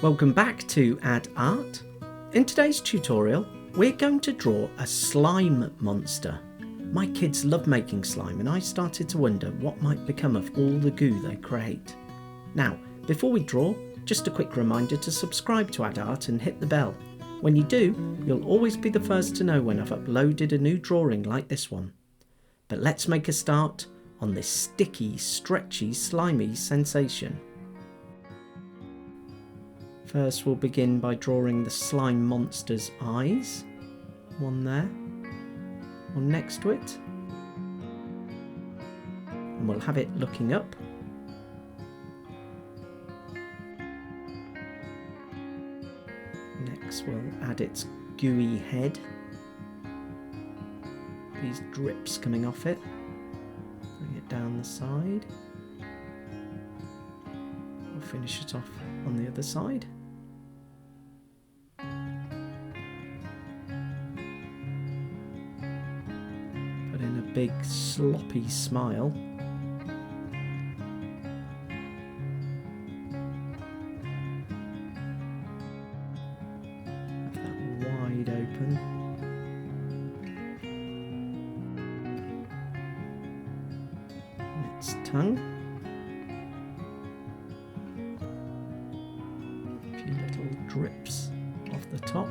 Welcome back to Add Art. In today's tutorial, we're going to draw a slime monster. My kids love making slime and I started to wonder what might become of all the goo they create. Now, before we draw, just a quick reminder to subscribe to Add Art and hit the bell. When you do, you'll always be the first to know when I've uploaded a new drawing like this one. But let's make a start on this sticky, stretchy, slimy sensation. First we'll begin by drawing the slime monster's eyes. One there, one next to it. And we'll have it looking up. Next we'll add its gooey head. These drips coming off it. Bring it down the side. We'll finish it off on the other side. Put in a big sloppy smile. Have that wide open. Its tongue. A few little drips off the top.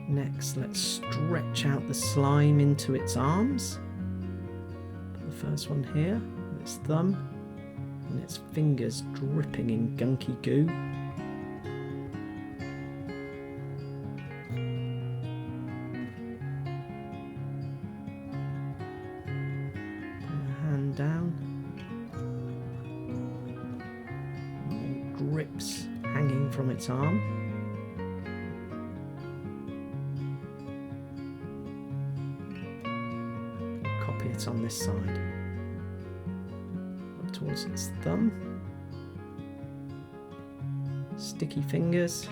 Next, let's stretch out the slime into its arms. Put the first one here, with its thumb, and its fingers dripping in gunky goo. Down, more drips hanging from its arm. Copy it on this side. Up towards its thumb. Sticky fingers.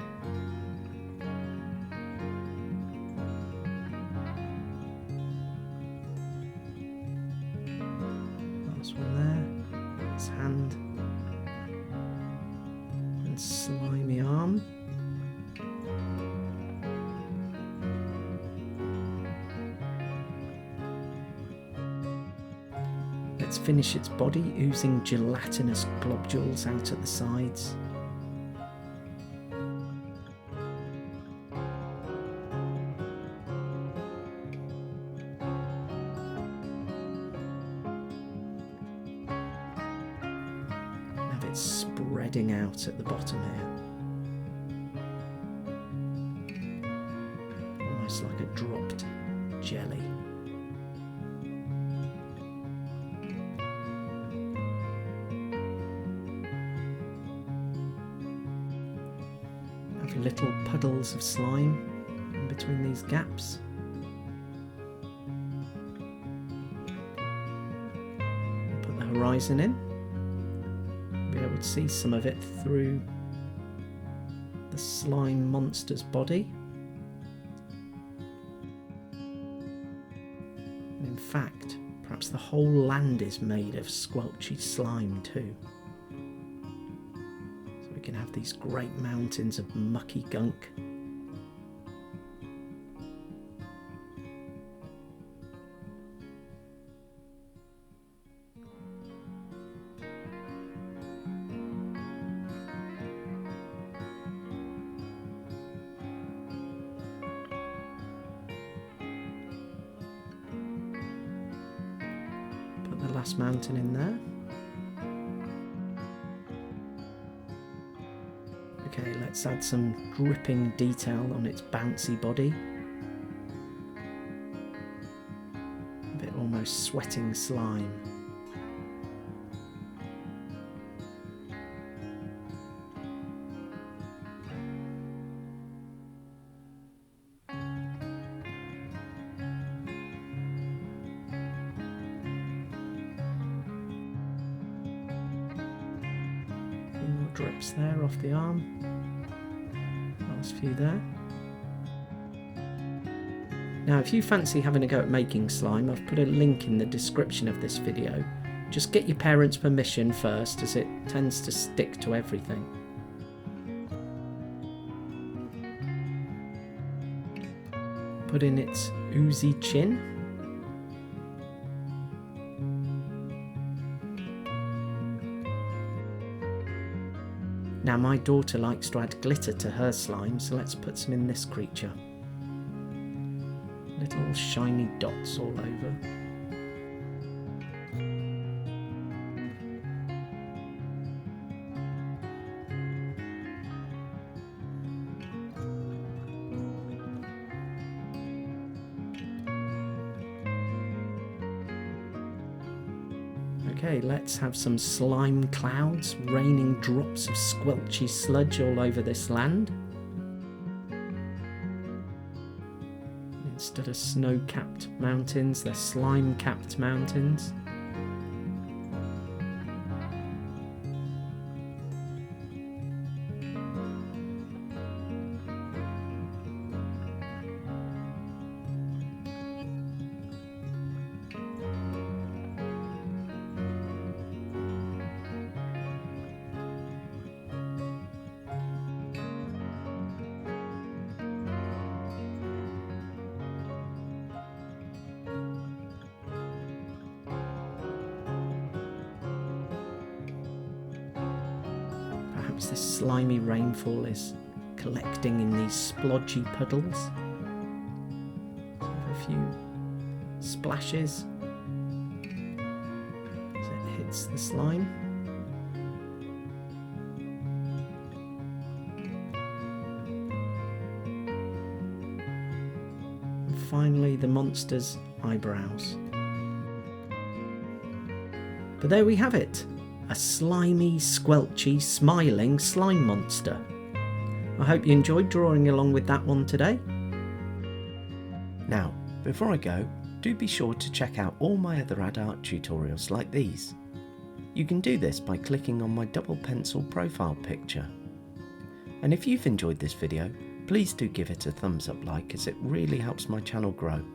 One there, its hand and slimy arm. Let's finish its body, oozing gelatinous globules out at the sides. Spreading out at the bottom here, almost like a dropped jelly. Have little puddles of slime in between these gaps. Put the horizon in. Be able to see some of it through the slime monster's body. And in fact, perhaps the whole land is made of squelchy slime too. So we can have these great mountains of mucky gunk. The last mountain in there. Okay, let's add some dripping detail on its bouncy body. A bit almost sweating slime. Drips there off the arm. Last few there. Now if you fancy having a go at making slime, I've put a link in the description of this video Just get your parents' permission first, as it tends to stick to everything. Put in its oozy chin. Now my daughter likes to add glitter to her slime, so let's put some in this creature. Little shiny dots all over. Okay, let's have some slime clouds raining drops of squelchy sludge all over this land. Instead of snow-capped mountains, they're slime-capped mountains. Perhaps this slimy rainfall is collecting in these splodgy puddles. A few splashes as it hits the slime. And finally, the monster's eyebrows. But there we have it. A slimy, squelchy, smiling slime monster. I hope you enjoyed drawing along with that one today. Now, before I go, do be sure to check out all my other ad art tutorials like these. You can do this by clicking on my double pencil profile picture. And if you've enjoyed this video, please do give it a thumbs up like, as it really helps my channel grow.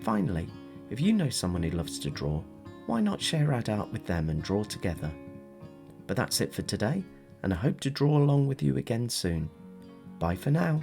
Finally, if you know someone who loves to draw, why not share ad art with them and draw together? But that's it for today, and I hope to draw along with you again soon. Bye for now.